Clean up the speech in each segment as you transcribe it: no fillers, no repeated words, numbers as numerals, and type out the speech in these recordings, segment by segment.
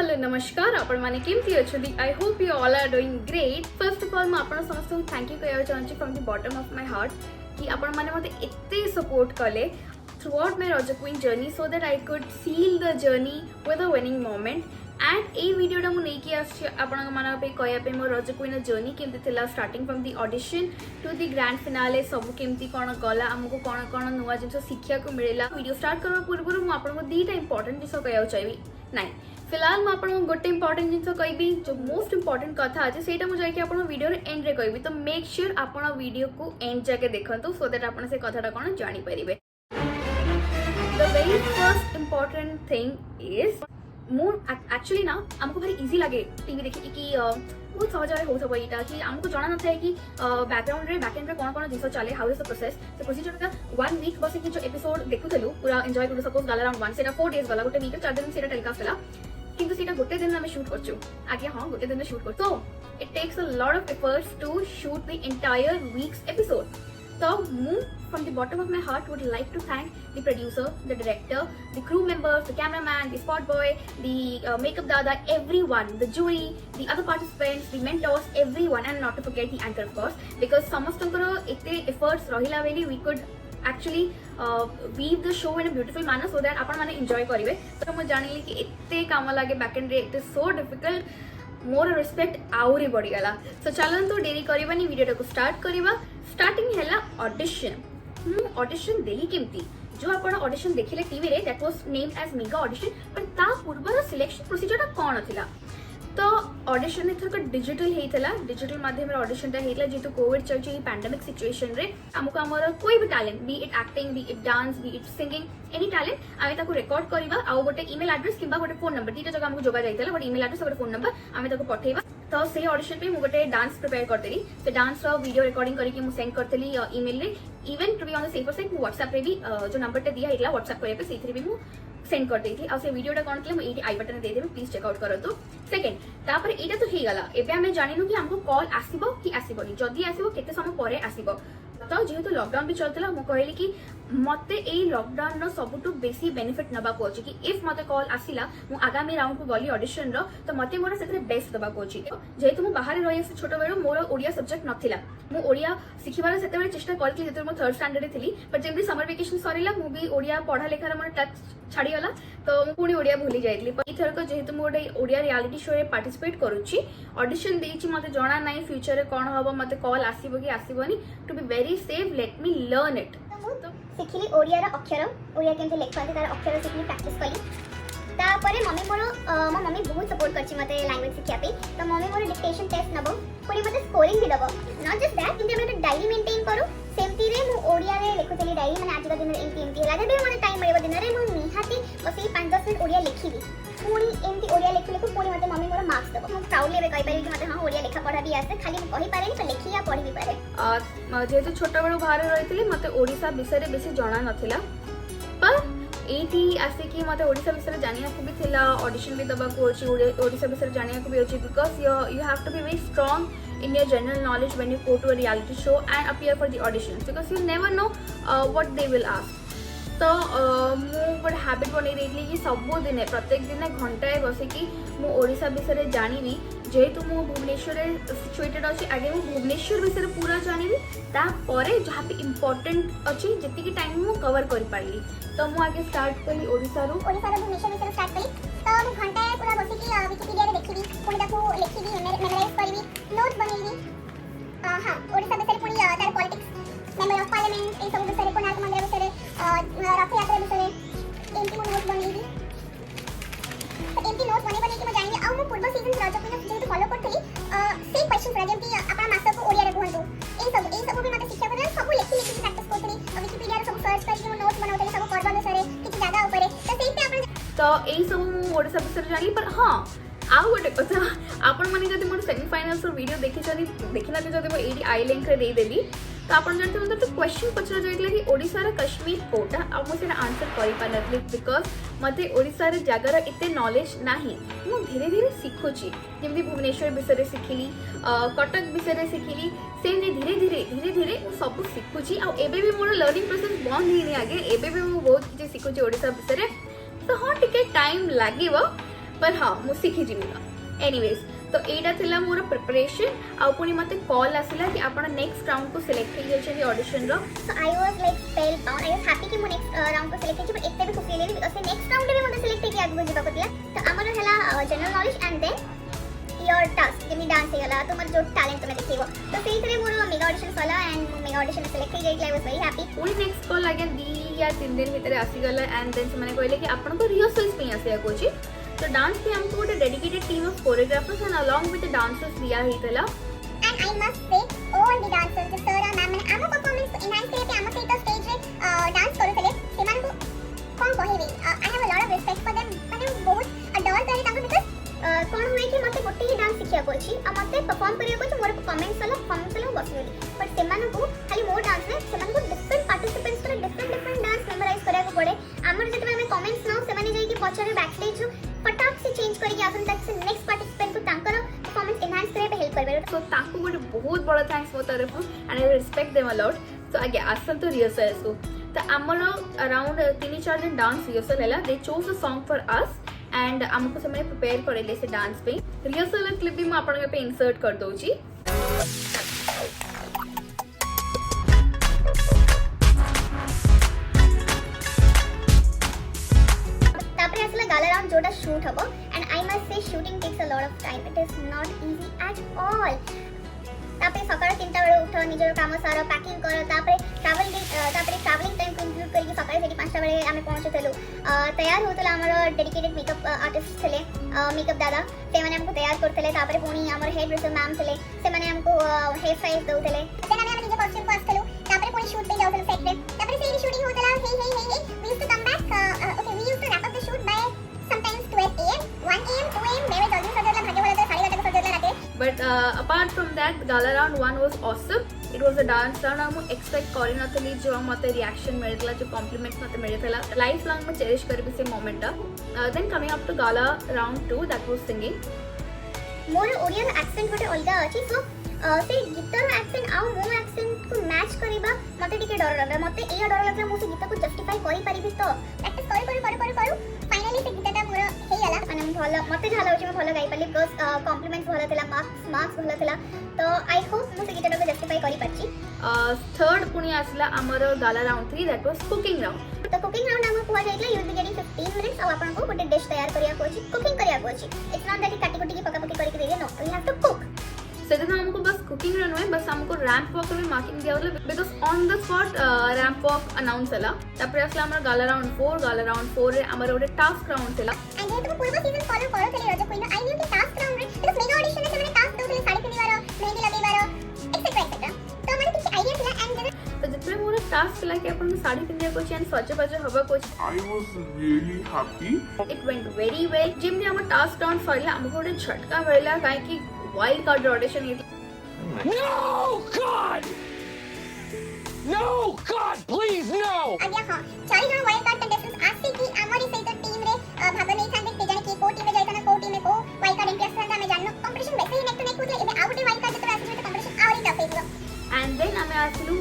Hello नमस्कार आपण माने केमती अछदी I hope you all are doing great. First of all मैं आपण समस्त थैंक यू कहया चाहूँ from the bottom of my heart कि आपण माने मते एते सपोर्ट कले through my Raja queen journey so that I could feel the journey with a winning moment and ए वीडियोटा मु नेकी आछि आपण माने पे कहया पे मो रज क्वीन जर्नी केमती थिला starting from the audition to the grand finale सब केमती कोन गला हमको कोन कोन नुवा जिंस शिक्षा को मिलेला। वीडियो स्टार्ट करबा पूर्व मु आपण को दीटा इंपोर्टेंट जिंस कहया चाहिए नहीं फिलहाल मैं आपको गोटे इंपोर्टेंट जिन कहबी जो मोस्ट इंपोर्टेंट कथा अच्छे से मुझे आप वीडियो एंड रे कहबी तो मेक श्योर आप वीडियो को एंड जाके देखो सो दैट आप कथाटा कौन जापर। The very first important thing is मु एक्चुअली ना हमको भारी इजी लगे टीवी देखिए कि बहुत सहज हो यहाँ कि आमको जना ना कि बैकग्राउंड रे बैकएंड रे कौन कौन जिन चले हाउ इज द प्रोसेस से प्रोसीजर का 1 वीक बस जो एपिसोड देखुलु पूरा एंजॉय करू सपोज गला अराउंड 1 से 4 डेज गला गोटे वीक 4 दिन से टेलीकास्ट होला किंतु सीटा गोटे दिन में शूट करछु आगे हाँ गोटे दिन में शूट कर so it takes a lot of efforts to shoot the entire week's episode. So, from the bottom of my heart, would like to thank the producer, the director, the crew members, the cameraman, the spot boy, the makeup dada, everyone, the jury, the other participants, the mentors, everyone, and not to forget the anchor of course, because samasthankara ete efforts rahila veli we could actually weave the show in a beautiful manner so that आपण माने enjoy करिवे। तो मैं जानिली कि एते काम लागे back end रे it is so difficult more respect आउरी बढ़ी गला। सो चलन तो देरी करबानी वीडियो को स्टार्ट करबा। स्टार्टिंग हैला ऑडिशन ऑडिशन देली केमती जो आपण ऑडिशन देखिले टीवी रे that was named as mega audition पर ता पूर्व सिलेक्शन प्रोसीजर कोन थिला तो ऑडिशन एथरक डिजिटल हेतला डिजिटल माध्यम रे ऑडिशन ता हेतला जेतु कोविड चलची पैंडेमिक सिचुएशन रे हमको हमर कोई भी talent B it acting B it dance B it singing any talent आमे ताको रिकॉर्ड करबा आ गोटे ईमेल एड्रेस किबा गोटे फोन नंबर दीटा जगह हमको जोगा जाइतला गोटे ईमेल एड्रेस और फोन नंबर आमे ताको पठेबा। तो से ऑडिशन पे मु गोटे डांस प्रिपेयर करतेली से डांस रो वीडियो रिकॉर्डिंग करके मु सेंड करतेली ईमेल रे even to be on the safer side मु व्हाट्सएप रे भी जो नंबर टे दिया हेतला व्हाट्सएप करे पे सेथि भी मु सेंड कर देथि आ से वीडियोटा कोन थिला मु एटी आई बटन दे देबे प्लीज चेक आउट करतो। सेकंड तापर एटा तो हे गला एबे हमें जानिनु कि हमको कॉल आसीबो कि आसीबोनी जदी आसीबो केते समय परे आसीबो। तो जेहेतु लॉकडाउन भी चलता मु कहली कि मते ए लॉकडाउन रो सबुटु बेसी बेनिफिट नबा को अछि कि इफ मते कॉल आसीला मु आगामी राउंड को गली ऑडिशन रो तो मते मोर सेतरे बेस्ट दबा को अछि जेहेतु मु बाहर रहि से छोट बेरो मोर ओडिया सब्जेक्ट नथिला मु ओडिया सिखिबार सेते बेले चेष्टा करथि जेते मु थर्ड स्टैंडर्ड रे थिली पर जेमि समर वेकेशन सरीला मु भी ओडिया पढा लेखार मन टच छाड़ी गला तो मु पुनी ओडिया भूली जाइतली पर इथर को जेहेतु मु ओडे ओडिया रियलिटी शो रे पार्टिसिपेट करूची ऑडिशन देछि मते जणा नाही फ्यूचर रे कोन हबो मते कॉल आसीबो कि आसीबोनी to be very safe let me learn it. तो सिखिली ओडिया रा अक्षर ओडिया केमते लेखवाते तार अक्षर सिखली प्रैक्टिस कली तापरे मम्मी मोर मो मम्मी बहुत सपोर्ट करछि मते लैंग्वेज सिखिया पे तो मम्मी मोर डिक्टेशन टेस्ट नबो पुनी मते स्कोरिंग भी दबो नॉट जस्ट दैट किंतु हम डायरी मेंटेन करू सेमती रे मु ओडिया रे लिखुतली डायरी माने आज का दिन एमती एमती हला जबे मते टाइम मिलबो दिन रे मु निहाती बस 5-10 मिनिट ओडिया लिखिबी पुनी एमती ओडिया लिखु लिखु पुनी मते मम्मी मोर मार्क्स दबो मु प्राउडली बे कहि पारि कि मते हां ओडिया लिखा पढ़ा भी आसे खाली मु कहि पारेनी तो लिखि या पढ़ी भी पारे। जेहेतु छोट बेलू बाहर रही मते ओडिशा विषय रे बेसी जणा नथिला पर एटी आसिकी मते ओडिशा विषय जानिया को भी थिला ऑडिशन भी दबा को अछि ओडिशा विषय जानिया को भी अछि because you have to be very strong in your general knowledge when you go to a reality show and appear for the auditions because you never know what they will ask। तो मु गोटे habit बनै देली कि सब दिन प्रत्येक दिन घंटाए बसिकी मु ओडिशा विषय जानिबी जेहेतु मु भुवनेश्वर सिचुएटेड अछि आगे मु भुवनेश्वर विषय पूरा जानिबी तापरे जहाँ भी इम्पोर्टेंट अछि जति टाइम मु कवर कर पाइली तो मु आगे स्टार्ट कली ओडिशा रो भुवनेश्वर विषय स्टार्ट कली तो मु घंटाए पूरा बसिकी विकिपीडिया रे देखिबी पुनी ताको लिखिबी मेमोराइज करबी नोट बनैबी हां ओडिशा विषय पुनी तार पॉलिटिक्स मेंबर ऑफ पार्लियामेंट ए सब विषय कोणार्क मंदिर विषय रथ यात्रा विषय एमती मु नोट बनैबी तो एमती नोट बने कि म जानिबी आ मु पूर्व सीजन राजा को जेतु फॉलो करथली सेम क्वेश्चन रह जेमती आपन मास्टर को ओडिया रे कहंतु ए सब भी मते शिक्षा करे सब लिखि लिखि प्रैक्टिस करथली विकिपीडिया रे सब सर्च करके मु नोट बनाउतली सब पर्व विषय किछि जगह ऊपर तो सेम पे आपन तो एई सब मु ओडिशा विषय जानि पर हां आ गोटे कथा आपण माने जदि मोर सेमीफाइनल्स रो वीडियो देखिना जदि मो एडी आई लिंक रे दे देली तो आपण जानते मतलब तो क्वेश्चन पचरा जाइतला कि ओडिसा रा कश्मीर कोटा आ मो सेना आंसर करि पानतली बिकॉज़ मते ओडिसा रे जागर एते नॉलेज नाही मु धीरे धीरे सिखुची जेमि भुवनेश्वर विषय सिखिली कटक विषय सिखिली से धीरे धीरे मु सब सिखुची आ एबे भी मोर लर्निंग प्रोसेस बंद हेनी आगे एबे भी मु बहुत किछि सिखुची ओडिसा विषय तो हाँ टिके टाइम लागिवो पर हाँ मु शिखी जीवी एनीवेज तो एटा थिला मोर प्रिपरेशन आ पुनी मते कॉल आसिला कि आपण नेक्स्ट राउंड को सिलेक्ट हे गेछन ऑडिशन रो So I was like spellbound. I was happy कि मु नेक्स्ट राउंड को सिलेक्ट हे एते भी खुशी लेली बिकॉज़ नेक्स्ट राउंड रे मते सिलेक्ट हे कि आगु जिबा कतला तो हमर हला general knowledge and then your task जेमी डांस हेला तुमर जो टैलेंट तुमे देखिबो तो सेही थरे मोर मेगा ऑडिशन सला एंड मेगा ऑडिशन सिलेक्ट हे गेली आई वाज वेरी हैप्पी पुनी नेक्स्ट कॉल अगेन 2 या 3 दिन भीतर आसी गला एंड देन से माने कहले कि आपण को रिहर्सल्स पे आसी आकोची तो डांस पे हमको गोटे dedicated team of choreographers and along with the dancers दिया हितला and I must say all the dancers the sir and ma'am माने आम परफॉर्मेंस को एनहांस करे पे आम सहित स्टेज रे डांस करूथले सेमान को कोन कहबी I have a lot of respect for them माने बहुत अडोर करे ताको बिकॉज़ कोन हुए कि मते गोटे ही डांस सिखिया को छी आ मते परफॉर्म करिया को छी मोर परफॉर्मेंस वाला बसलेली बट सेमान को खाली मोर डांस रे सेमान को डिफरेंट पार्टिसिपेंट्स रे डिफरेंट डांस मेमोराइज करिया को पड़े हमर जते हमें कमेंट्स नाउ सेमाने जाई कि पछरे बैक स्टेज फटाक से चेंज करिके आसन तक से नेक्स्ट पार्टिसिपेंट को तांकर परफॉर्मेंस एनहांस करे पे हेल्प करबे सो ताको गोटे बहुत बड़ा थैंक्स मो तरफ and I respect them a lot so आगे आसन तो रिहर्सल्स को तो आमर अराउंड 3-4 दिन डांस रिहर्सल हैला दे chose a song for us एंड हमको समय प्रिपेयर करेले से डांस पे रिहर्सल क्लिप भी मैं आपन पे इंसर्ट कर दोची तापरे असला गाला राउंड जोटा शूट हबो and I must say shooting takes a lot of time it is not easy at all तापरे सकाळ 3टा बेले उठ निजर काम सारा पैकिंग कर तापरे ट्रैवलिंग टाइम को इंक्लूड करके सकाळ 5टा बेले आमे पहुंचतलु तैयार होतला हमर डेडिकेटेड मेकअप आर्टिस्ट छले मेकअप दादा से माने हमको तैयार करतले तापरे पुणी हमर हेयर ड्रेसर मैम छले से माने हमको हेयर स्टाइल दउतले देन आमे निजे कॉस्ट्यूम को आस्तलु तापरे पुणी शूट पे जाउतले सेट रे तापरे से शूटिंग होतला हे we used to come back okay we used to wrap up the shoot by sometimes 12 am 1 am 2 am मेरे जल्दी सजला भागे वाला तो 8:30 को सजला राते but apart from that gala round 1 was awesome it was a dance round हम expect करि नथली जो मते रिएक्शन मिलला जो कॉम्प्लीमेंट्स मते मिलला लाइफ लॉन्ग में चेरिश करबी से moment then coming up to gala round 2 that was singing मोर ओरियन एक्सेंट गोटे अलगा अछि सो से गीतर एक्सेंट आ मो एक्सेंट को मैच करिबा मते टिके डर लागला मते ए डर लागला मो से गीत को जस्टिफाई करि परिबी तो प्रैक्टिस करू फाइनली से गीतटा मोर हे आला माने भलो मते झाला होची म भलो गाई पाली बिकॉज़ कॉम्प्लीमेंट्स भलो थिला मार्क्स भलो थिला तो आई होप मो से गीतटा को जस्टिफाई करि पाछि थर्ड पुणी आसला हमर gala round 3 that was cooking round तो कुकिंग राउंड हमको कुआ जाइला you will be getting 15 minutes और आपन को गोटे डिश तैयार करिया को अछि कुकिंग करिया को अछि इट्स नॉट दैट काटी कुटी की पका पकी करके they know we have to cook सेदिन हमको बस कुकिंग रन हुए बस हमको रैंप वॉक में मार्किंग दिया होला because on the spot ramp walk announce हला तापर आसला हमर gala round 4 रे हमर ओटे टास्क राउंड थिला एंड ये तो पूर्व सीजन फॉलो करो चली रज कोइन आई न्यू कि टास्क राउंड रे बिकॉज़ मेगा ऑडिशन में मैंने टास्क दोले साड़ी पिनवारो मेहंदी लगेवारो एक्सेट्रा तो माने किछ आईडिया थिला एंड तो जितने मोर टास्क थिला कि अपन साड़ी पिनया को चैन सजे बजे हवा को I was really happy. It went very well gym हमर टास्क राउंड सरिला हमको ओटे झटका मिलला काहे कि wild card audition No, God! No, God, please, no! आज्ञा हां 40 जन वाइल्ड कार्ड कंटेस्टेंट्स आसी की हमारी सहित टीम रे भाग नहीं थांदे के जने की को टीम रे जाइतना को टीम में को वाइल्ड कार्ड एंट्री आसता हमें जाननो कंपटीशन वैसे ही नेक टू नेक होतले एबे आउट वाइल्ड कार्ड जतरा आसी तो कंपटीशन आवरी टफ हेइबो एंड देन हमें आसलु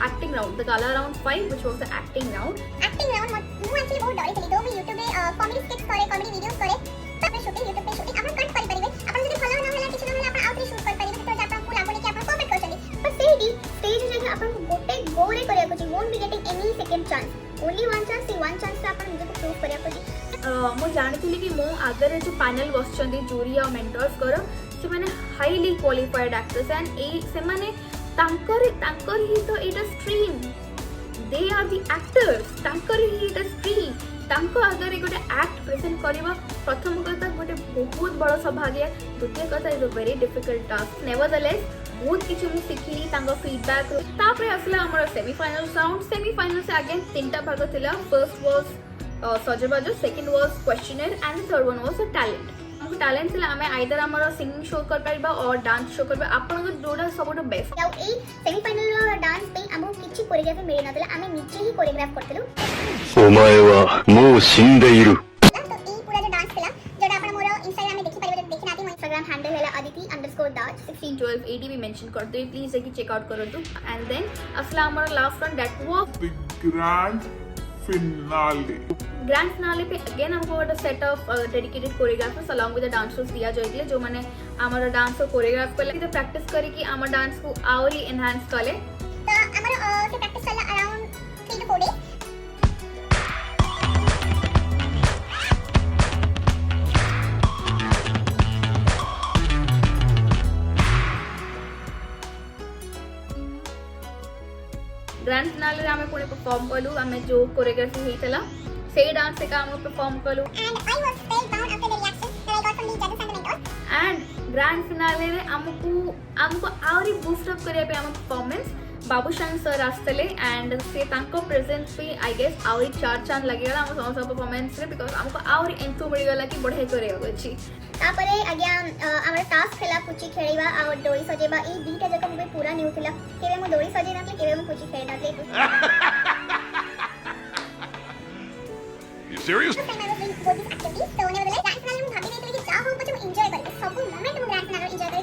acting round the gala round 5 which was the acting round acting round मु एक्चुअली बहुत डरे चली दो मैं YouTube रे कॉमेडी स्किट्स करे कॉमेडी वीडियोस करे तब शूटिंग YouTube पे शूटिंग अपन कट करि परिबे अपन जदी फॉलो न होला किछ न होला अपन आउट रे शूट कर परिबे तो जाता को लागोनी कि अपन परफेक्ट कर चली पर सेही स्टेज जगह अपन को गोटे गोरे करिया को छी won't be getting any second chance only one chance सी वन चांस से अपन निजे को प्रूव करिया को छी मु जानिथिली कि मो आगर जो पैनल बसचंदी जूरी और मेंटर्स कर से माने हाईली क्वालिफाइड एक्टर्स एंड ए से माने तांकर ही तो एटा stream they are the actors तांकर ही एटा स्ट्रीम तांको अगर गोटे एक्ट प्रेजेंट करबा प्रथम कथा गोटे बहुत बड़ सौभाग्य द्वितीय कथा is a very difficult task nevertheless बहुत किछु मु सिखली तांको फीडबैक तापरे असला हमर सेमीफाइनल सेमीफाइनल से अगेन तीनटा भाग थिला फर्स्ट वाज सजबाजो second was questioner and third one was talent हमको टैलेंट थिला हमें आइदर हमर सिंगिंग शो कर परबा और डांस शो करबा आपन को जोडा सबटो बेस्ट याउ ए सेमीफाइनल डांस पे हमको किछि कोरियोग्राफी मिले नतला हमें नीचे ही कोरियोग्राफ करतलु お前はもう死んでいる。 तो ई पूरा जो डांस थिला जोडा अपन मोर इंस्टाग्राम में देखि परिबे देखि नाती मो इंस्टाग्राम हैंडल हैला aditi_daj 1612 80 भी मेंशन कर दो प्लीज एक चेक आउट करो तो एंड देन असला हमर last one that was The grand finale. Grand finale पे अगेन हमको गोटे set of dedicated choreographers along with the dancers दिया जाइए जो मैंने आमर डांस को कोरियोग्राफ कले प्रैक्टिस करी आम डांस को आहरी एनहांस कले तो हमर से प्रैक्टिस चला around 3 to 4 days. Grand finale आमे पुणे परफॉर्म कलु आमे जो कोरियोग्राफी हेतला से डांस का हम परफॉर्म कलु And I was spellbound after the reaction that I got from the judges and the mentors. And grand finale रे हमको आहरी बूस्ट अप करिया पे हम परफॉर्मेंस बाबूशान सर आस्तले एंड से तांको प्रेजेंस पे आई गेस आहरी चार चांद लगेगला हम समस्त परफॉर्मेंस रे बिकॉज़ हमको आहरी एंथु मिल गला कि बढ़े करे अछि तापरे आज्ञा हमर टास्क खेला पुची खेलिबा और डोरी सजेबा ई दीटा जक मुबे पूरा न्यू थिला केबे मु डोरी सजे नथले केबे मु पुची खेल नथले You serious? I was doing both these activities so nevertheless grand finale mu bhabi neitile ki ja ho pachhe mu enjoy kare सब moment mu grand finale enjoy करे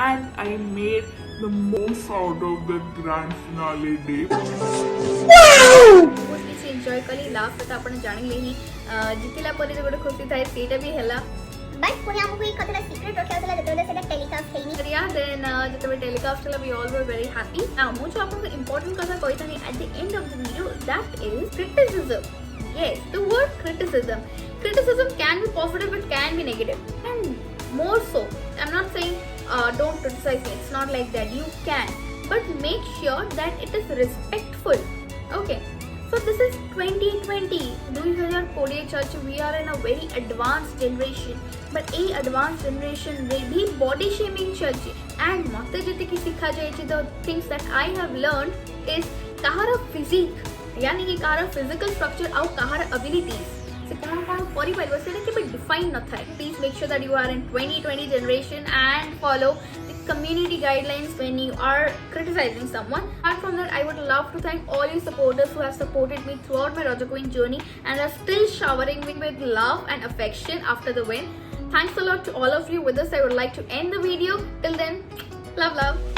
And I made the most out of the grand finale day. बहुत किसी enjoy कली last तक आपण जानि लेही जितिला परे जो गोटे खुशी थाए सेटा भी हैला बट पुणे हमको एक कतला सीक्रेट रखा होतला जते सेटा टेलीकास्ट हेनी But yeah, then जब टेलीकास्ट हला we all were very happy. Now मु जो आपको important कथा कहि थानी at the end of the video that is criticism. Yes, the word criticism. Criticism can be positive, it can be negative, and more so. I'm not saying don't criticize me. It's not like that. You can, but make sure that it is respectful. Okay. So this is 2020. 2020 church. We are in a very advanced generation. But a advanced generation will be body shaming church. And मते जति की सिखा जाए the things that I have learned is Kahar physique यानी कि कहार physical structure और कहार abilities से कहार परिवार वैसे कि भी define न था. Please make sure that you are in 2020 generation and follow the community guidelines when you are criticizing someone. Apart from that, I would love to thank all you supporters who have supported me throughout my Raja Queen journey and are still showering me with love and affection after the win. Thanks a lot to all of you. With this, I would like to end the video. Till then, love.